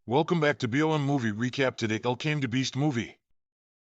Welcome back to BLM Movie Recap. Today, El Came to Beast movie.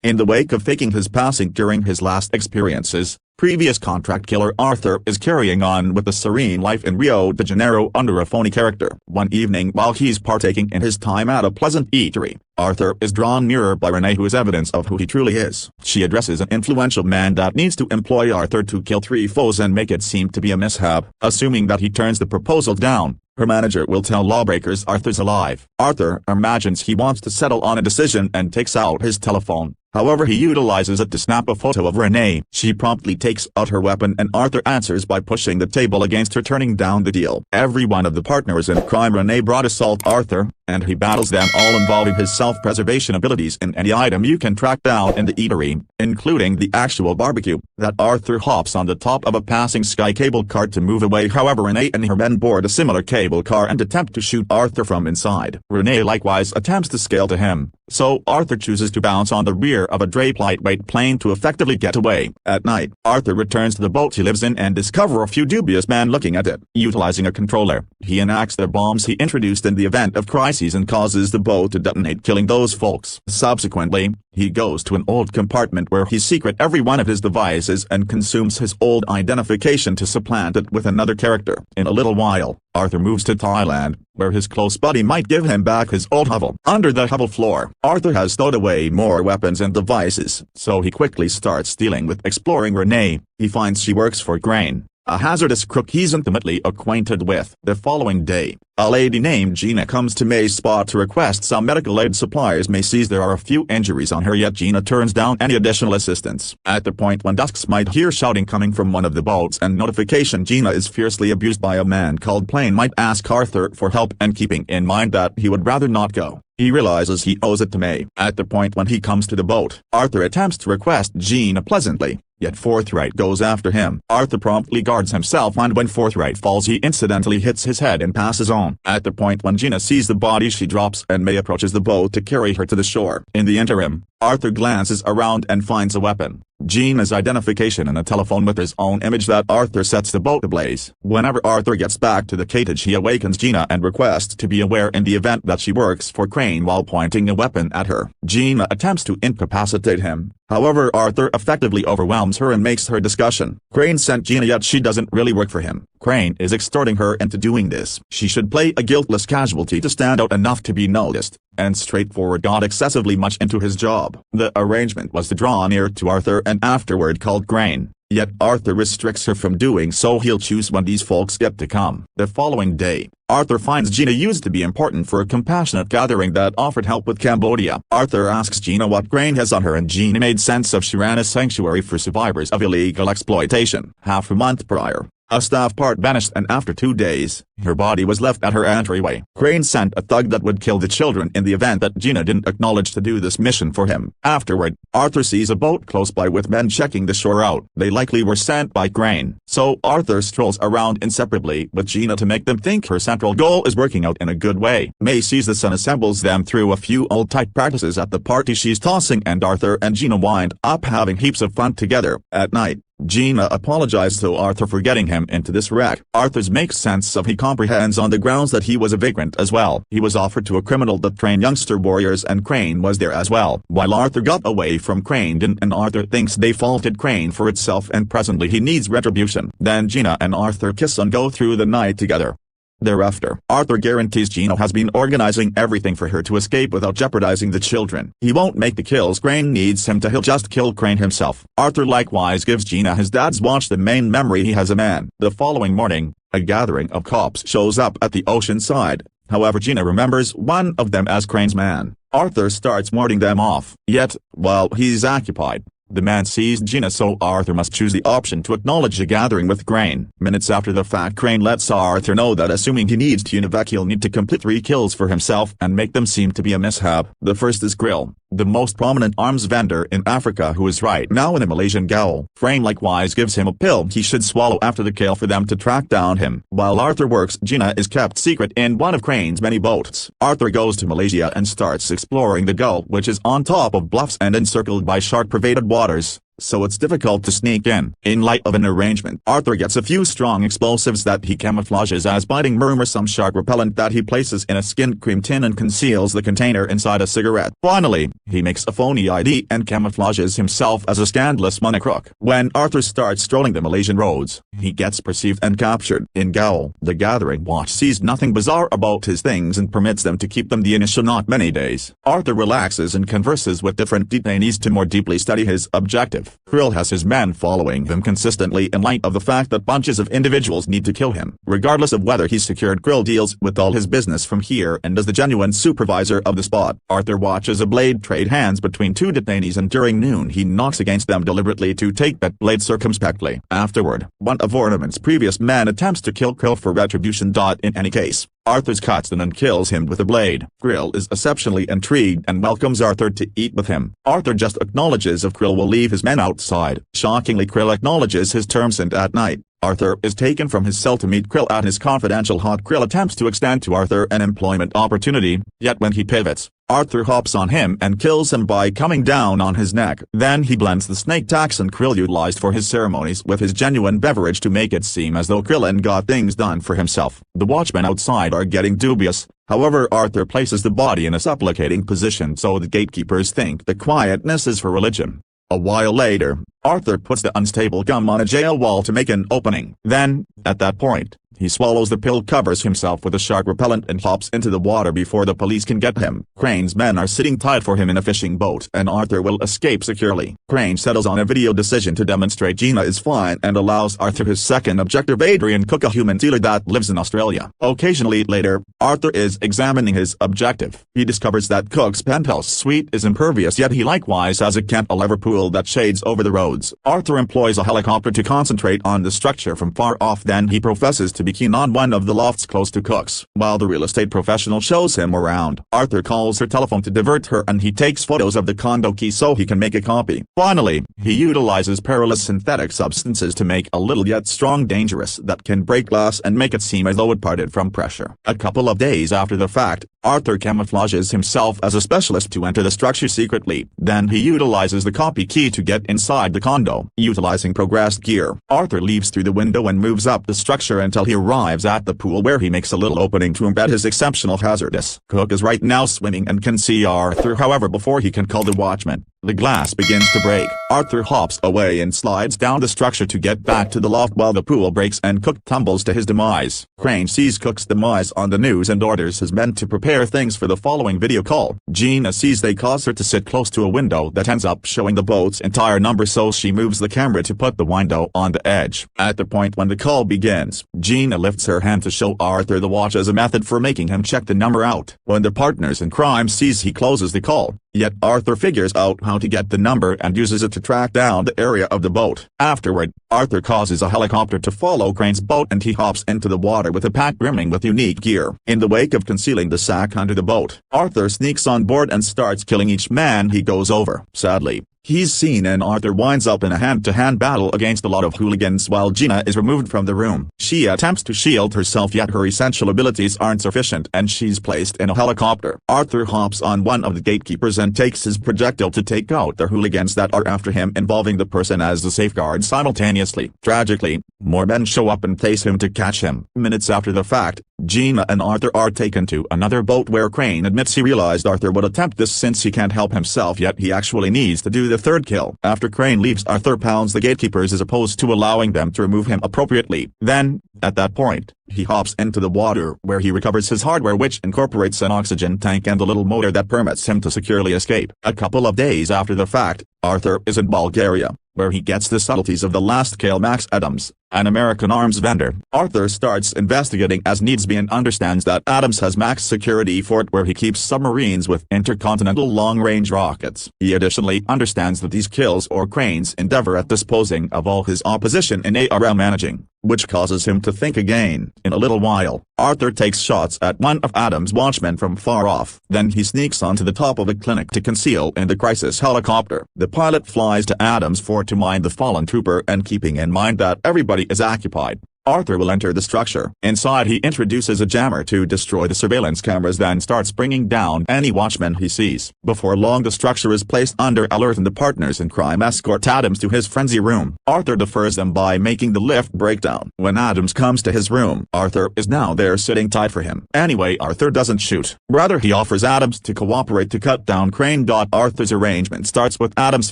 In the wake of faking his passing during his last experiences, previous contract killer Arthur is carrying on with a serene life in Rio de Janeiro under a phony character. One evening while he's partaking in his time at a pleasant eatery, Arthur is drawn nearer by Renee, who is evidence of who he truly is. She addresses an influential man that needs to employ Arthur to kill 3 foes and make it seem to be a mishap. Assuming that he turns the proposal down, her manager will tell lawbreakers Arthur's alive. Arthur imagines he wants to settle on a decision and takes out his telephone. However, he utilizes it to snap a photo of Renee. She promptly takes out her weapon and Arthur answers by pushing the table against her, turning down the deal. Every one of the partners in crime Renee brought assault Arthur, and he battles them all, involving his self-preservation abilities in any item you can track down in the eatery, including the actual barbecue, that Arthur hops on the top of a passing sky cable car to move away. However, Renee and her men board a similar cable car and attempt to shoot Arthur from inside. Renee likewise attempts to scale to him, so Arthur chooses to bounce on the rear of a draped lightweight plane to effectively get away. At night, Arthur returns to the boat he lives in and discovers a few dubious men looking at it. Utilizing a controller, he enacts the bombs he introduced in the event of crises and causes the boat to detonate, killing those folks. Subsequently, he goes to an old compartment where he secretes every one of his devices and consumes his old identification to supplant it with another character. In a little while, Arthur moves to Thailand, where his close buddy might give him back his old hovel. Under the hovel floor, Arthur has stowed away more weapons and devices, so he quickly starts dealing with exploring Renee. He finds she works for Crane, a hazardous crook he's intimately acquainted with. The following day, a lady named Gina comes to May's spot to request some medical aid supplies. May sees there are a few injuries on her, yet Gina turns down any additional assistance. At the point when Dusks might hear shouting coming from one of the boats and notification Gina is fiercely abused by a man called Plane might ask Arthur for help, and keeping in mind that he would rather not go, he realizes he owes it to May. At the point when he comes to the boat, Arthur attempts to request Gina pleasantly, yet Forthright goes after him. Arthur promptly guards himself, and when Forthright falls he incidentally hits his head and passes on. At the point when Gina sees the body, she drops and May approaches the boat to carry her to the shore. In the interim, Arthur glances around and finds a weapon, Gina's identification, and a telephone with his own image that Arthur sets the boat ablaze. Whenever Arthur gets back to the cottage, he awakens Gina and requests to be aware in the event that she works for Crane while pointing a weapon at her. Gina attempts to incapacitate him. However, Arthur effectively overwhelms her and makes her discussion. Crane sent Gina, yet she doesn't really work for him. Crane is extorting her into doing this. She should play a guiltless casualty to stand out enough to be noticed, and straightforward got excessively much into his job. The arrangement was to draw near to Arthur and afterward called Crane, yet Arthur restricts her from doing so. He'll choose when these folks get to come. The following day, Arthur finds Gina used to be important for a compassionate gathering that offered help with Cambodia. Arthur asks Gina what Crane has on her, and Gina made sense of she ran a sanctuary for survivors of illegal exploitation. Half a month prior, a staff part vanished, and after 2 days, her body was left at her entryway. Crane sent a thug that would kill the children in the event that Gina didn't acknowledge to do this mission for him. Afterward, Arthur sees a boat close by with men checking the shore out. They likely were sent by Crane, so Arthur strolls around inseparably with Gina to make them think her central goal is working out in a good way. May sees this and assembles them through a few old-type practices at the party she's tossing, and Arthur and Gina wind up having heaps of fun together. At night, Gina apologized to Arthur for getting him into this wreck. Arthur's makes sense of he comprehends on the grounds that he was a vagrant as well. He was offered to a criminal that trained youngster warriors, and Crane was there as well. While Arthur got away from Crane, and Arthur thinks they faulted Crane for itself, and presently he needs retribution. Then Gina and Arthur kiss and go through the night together. Thereafter, Arthur guarantees Gina has been organizing everything for her to escape without jeopardizing the children. He won't make the kills Crane needs him to, he'll just kill Crane himself. Arthur likewise gives Gina his dad's watch, the main memory he has a man. The following morning, a gathering of cops shows up at the ocean side. However, Gina remembers one of them as Crane's man. Arthur starts warding them off, yet, while he's occupied, the man sees Gina, so Arthur must choose the option to acknowledge a gathering with Crane. Minutes after the fact, Crane lets Arthur know that assuming he needs to evac, he'll need to complete 3 kills for himself and make them seem to be a mishap. The first is Grill, the most prominent arms vendor in Africa, who is right now in a Malaysian gaol. Crane likewise gives him a pill he should swallow after the kill for them to track down him. While Arthur works, Gina is kept secret in one of Crane's many boats. Arthur goes to Malaysia and starts exploring the Gulf, which is on top of bluffs and encircled by shark-pervaded waters. so it's difficult to sneak in. In light of an arrangement, Arthur gets a few strong explosives that he camouflages as biting murmur, some shark repellent that he places in a skin cream tin and conceals the container inside a cigarette. Finally, he makes a phony ID and camouflages himself as a scandalous money crook. When Arthur starts strolling the Malaysian roads, he gets perceived and captured. In Gaol, the gathering watch sees nothing bizarre about his things and permits them to keep them the initial not many days. Arthur relaxes and converses with different detainees to more deeply study his objective. Krill has his men following him consistently in light of the fact that bunches of individuals need to kill him. Regardless of whether he's secured, Krill deals with all his business from here and is the genuine supervisor of the spot. Arthur watches a blade trade hands between two detainees, and during noon he knocks against them deliberately to take that blade circumspectly. Afterward, one of Ornament's previous men attempts to kill Krill for retribution. In any case, Arthur cuts in and kills him with a blade. Krill is exceptionally intrigued and welcomes Arthur to eat with him. Arthur just acknowledges if Krill will leave his men outside. Shockingly, Krill acknowledges his terms, and at night, Arthur is taken from his cell to meet Krill at his confidential hut. Krill attempts to extend to Arthur an employment opportunity, yet when he pivots, Arthur hops on him and kills him by coming down on his neck. Then he blends the snake toxin Krill utilized for his ceremonies with his genuine beverage to make it seem as though Krillin got things done for himself. The watchmen outside are getting dubious. However, Arthur places the body in a supplicating position so the gatekeepers think the quietness is for religion. A while later, Arthur puts the unstable gum on a jail wall to make an opening. Then, at that point, he swallows the pill, covers himself with a shark repellent, and hops into the water before the police can get him. Crane's men are sitting tight for him in a fishing boat, and Arthur will escape securely. Crane settles on a video decision to demonstrate Gina is fine and allows Arthur his second objective, Adrian Cook, a human dealer that lives in Australia. Occasionally later, Arthur is examining his objective. He discovers that Cook's penthouse suite is impervious, yet he likewise has a cantilever pool that shades over the roads. Arthur employs a helicopter to concentrate on the structure from far off, then he professes to be keen on one of the lofts close to Cook's. While the real estate professional shows him around, Arthur calls her telephone to divert her, and he takes photos of the condo key so he can make a copy. Finally, he utilizes perilous synthetic substances to make a little yet strong dangerous that can break glass and make it seem as though it parted from pressure. A couple of days after the fact, Arthur camouflages himself as a specialist to enter the structure secretly. Then he utilizes the copy key to get inside the condo. Utilizing progressed gear, Arthur leaves through the window and moves up the structure until he arrives at the pool, where he makes a little opening to embed his exceptional hazardous. Cook is right now swimming and can see Arthur. However, before he can call the watchman, the glass begins to break. Arthur hops away and slides down the structure to get back to the loft while the pool breaks and Cook tumbles to his demise. Crane sees Cook's demise on the news and orders his men to prepare things for the following video call. Gina sees they cause her to sit close to a window that ends up showing the boat's entire number, so she moves the camera to put the window on the edge. At the point when the call begins, Gina lifts her hand to show Arthur the watch as a method for making him check the number out. When the partners in crime sees he closes the call, yet Arthur figures out how to get the number and uses it to track down the area of the boat. Afterward, Arthur causes a helicopter to follow Crane's boat, and he hops into the water with a pack brimming with unique gear. In the wake of concealing the sack under the boat, Arthur sneaks on board and starts killing each man he goes over. Sadly, he's seen, and Arthur winds up in a hand-to-hand battle against a lot of hooligans while Gina is removed from the room. She attempts to shield herself, yet her essential abilities aren't sufficient and she's placed in a helicopter. Arthur hops on one of the gatekeepers and takes his projectile to take out the hooligans that are after him, involving the person as the safeguard simultaneously. Tragically, more men show up and chase him to catch him. Minutes after the fact, Gina and Arthur are taken to another boat where Crane admits he realized Arthur would attempt this since he can't help himself, yet he actually needs to do the third kill. After Crane leaves, Arthur pounds the gatekeepers as opposed to allowing them to remove him appropriately. Then, at that point, he hops into the water where he recovers his hardware, which incorporates an oxygen tank and a little motor that permits him to securely escape. A couple of days after the fact, Arthur is in Bulgaria, where he gets the subtleties of the last kill, Max Adams, an American arms vendor. Arthur starts investigating as needs be and understands that Adams has max security fort where he keeps submarines with intercontinental long-range rockets. He additionally understands that these kills or Crane's endeavor at disposing of all his opposition in ARL managing, which causes him to think again. In a little while, Arthur takes shots at one of Adams' watchmen from far off. Then he sneaks onto the top of a clinic to conceal in the crisis helicopter. The pilot flies to Adams' fort to mine the fallen trooper, and keeping in mind that everybody is occupied, Arthur will enter the structure. Inside he introduces a jammer to destroy the surveillance cameras, then starts bringing down any watchman he sees. Before long the structure is placed under alert and the partners in crime escort Adams to his frenzy room. Arthur defers them by making the lift break down. When Adams comes to his room, Arthur is now there sitting tight for him. Anyway, Arthur doesn't shoot. Rather he offers Adams to cooperate to cut down Crane. Arthur's arrangement starts with Adams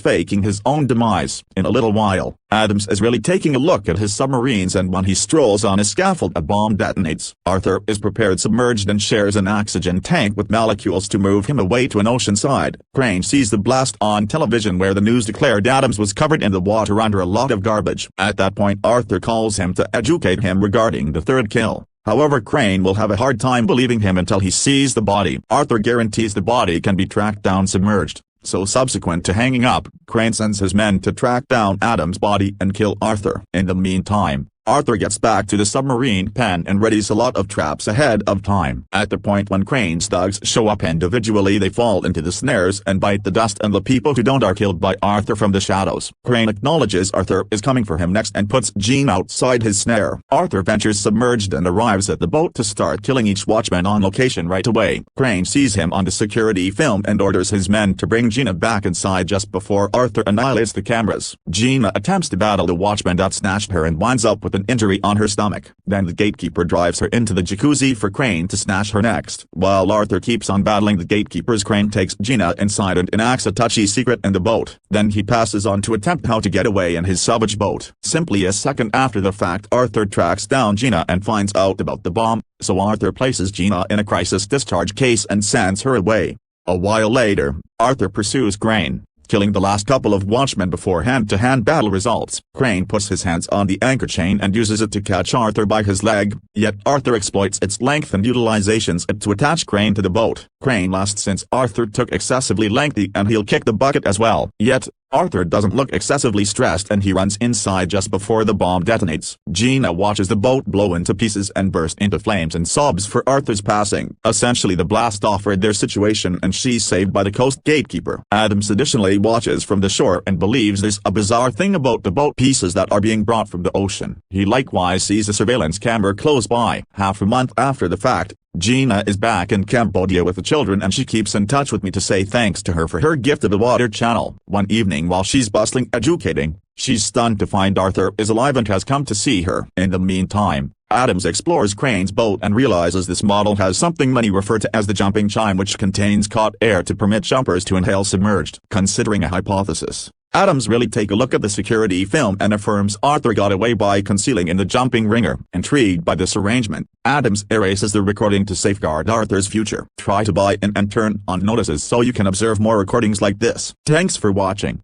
faking his own demise. In a little while, Adams is really taking a look at his submarines, and when he strolls on a scaffold a bomb detonates. Arthur is prepared submerged and shares an oxygen tank with molecules to move him away to an ocean side. Crane sees the blast on television where the news declared Adams was covered in the water under a lot of garbage. At that point Arthur calls him to educate him regarding the third kill. However, Crane will have a hard time believing him until he sees the body. Arthur guarantees the body can be tracked down submerged. So subsequent to hanging up, Crane sends his men to track down Adams' body and kill Arthur. In the meantime, Arthur gets back to the submarine pen and readies a lot of traps ahead of time. At the point when Crane's thugs show up individually, they fall into the snares and bite the dust, and the people who don't are killed by Arthur from the shadows. Crane acknowledges Arthur is coming for him next and puts Gene outside his snare. Arthur ventures submerged and arrives at the boat to start killing each watchman on location right away. Crane sees him on the security film and orders his men to bring Gina back inside just before Arthur annihilates the cameras. Gina attempts to battle the watchman that snatched her and winds up with an injury on her stomach. Then the gatekeeper drives her into the jacuzzi for Crane to snatch her next. While Arthur keeps on battling the gatekeepers, Crane takes Gina inside and enacts a touchy secret in the boat. Then he passes on to attempt how to get away in his salvage boat. Simply a second after the fact, Arthur tracks down Gina and finds out about the bomb, so Arthur places Gina in a crisis discharge case and sends her away. A while later, Arthur pursues Crane, killing the last couple of watchmen before hand-to-hand battle results. Crane puts his hands on the anchor chain and uses it to catch Arthur by his leg, yet Arthur exploits its length and utilizations it to attach Crane to the boat. Crane lasts since Arthur took excessively lengthy and he'll kick the bucket as well. Yet, Arthur doesn't look excessively stressed and he runs inside just before the bomb detonates. Gina watches the boat blow into pieces and burst into flames and sobs for Arthur's passing. Essentially the blast offered their situation and she's saved by the coast gatekeeper. Adams additionally watches from the shore and believes there's a bizarre thing about the boat pieces that are being brought from the ocean. He likewise sees a surveillance camera close by. Half a month after the fact, Gina is back in Cambodia with the children and she keeps in touch with me to say thanks to her for her gift of the water channel. One evening while she's bustling educating, she's stunned to find Arthur is alive and has come to see her. In the meantime, Adams explores Crane's boat and realizes this model has something many refer to as the jumping chime, which contains caught air to permit jumpers to inhale submerged. Considering a hypothesis, Adams really take a look at the security film and affirms Arthur got away by concealing in the jumping ringer. Intrigued by this arrangement, Adams erases the recording to safeguard Arthur's future. Try to buy in and turn on notices so you can observe more recordings like this. Thanks for watching.